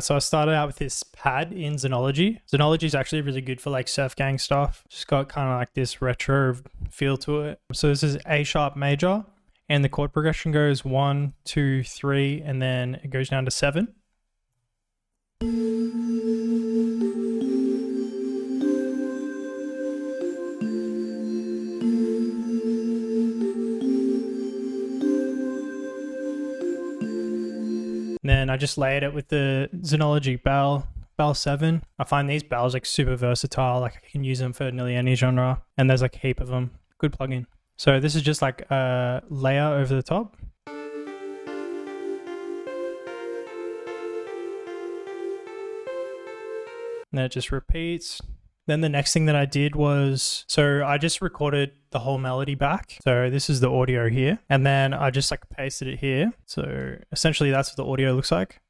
So I started out with this pad in Xenology. Xenology is actually really good for like surf gang stuff. Just got kind of like this retro feel to it. So this is A sharp major, and the chord progression goes 1, 2, 3, and then it goes down to 7. Then I just layered it with the Xenology bell 7. I find these bells like super versatile. Like I can use them for nearly any genre, and there's like a heap of them. Good plugin. So this is just like a layer over the top. And then it just repeats. Then the next thing that I did was, so I just recorded the whole melody back. So this is the audio here. And then I just like pasted it here. So essentially that's what the audio looks like.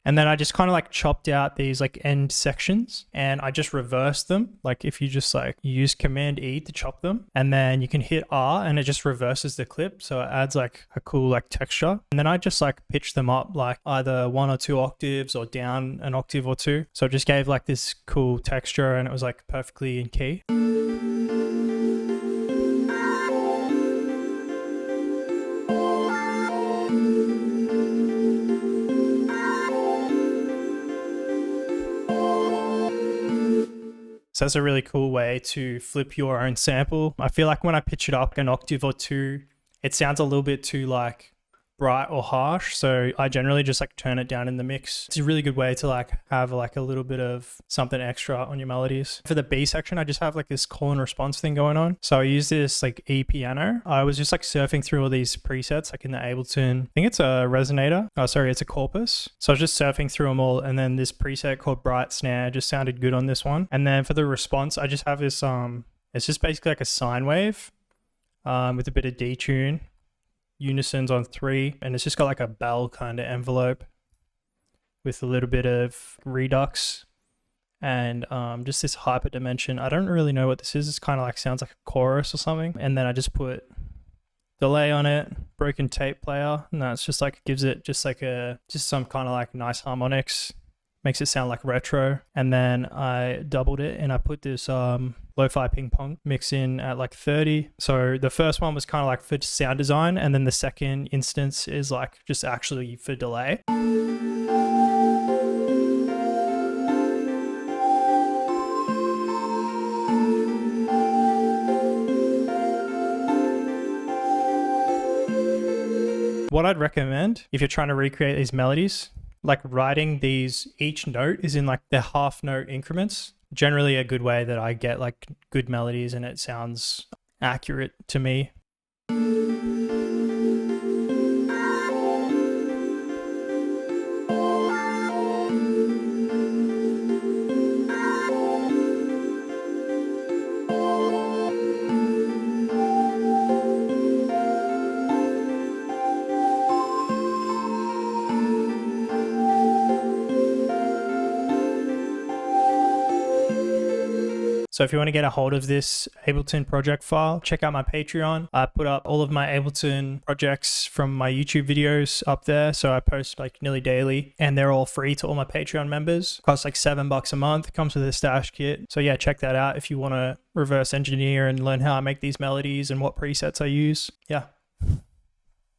And then I just kind of like chopped out these like end sections and I just reversed them. Like if you just like use Command E to chop them, and then you can hit R and it just reverses the clip. So it adds like a cool like texture. And then I just like pitched them up like either 1 or 2 octaves or down an octave or 2. So it just gave like this cool texture and it was like perfectly in key. So that's a really cool way to flip your own sample. I feel like when I pitch it up an octave or 2, it sounds a little bit too like bright or harsh. So I generally just like turn it down in the mix. It's a really good way to like have like a little bit of something extra on your melodies. For the B section, I just have like this call and response thing going on. So I use this like E piano. I was just like surfing through all these presets like in the Ableton. I think it's a resonator. Oh, sorry, it's a corpus. So I was just surfing through them all, and then this preset called Bright Snare just sounded good on this one. And then for the response, I just have this it's just basically like a sine wave with a bit of detune. Unisons on 3, and it's just got like a bell kind of envelope with a little bit of redux and just this hyper dimension. I don't really know what this is. It's kind of like sounds like a chorus or something. And then I just put delay on it, broken tape player, and that's just like gives it just like just some kind of like nice harmonics, makes it sound like retro. And then I doubled it and I put this lo-fi ping pong mix in at like 30. So the first one was kind of like for sound design, and then the second instance is like just actually for delay. What I'd recommend if you're trying to recreate these melodies, like writing these, each note is in like the half note increments. Generally a good way that I get like good melodies and it sounds accurate to me. So if you want to get a hold of this Ableton project file, check out my Patreon. I put up all of my Ableton projects from my YouTube videos up there. So I post like nearly daily, and they're all free to all my Patreon members. Costs like $7 a month. Comes with a stash kit. So yeah, check that out if you want to reverse engineer and learn how I make these melodies and what presets I use. Yeah.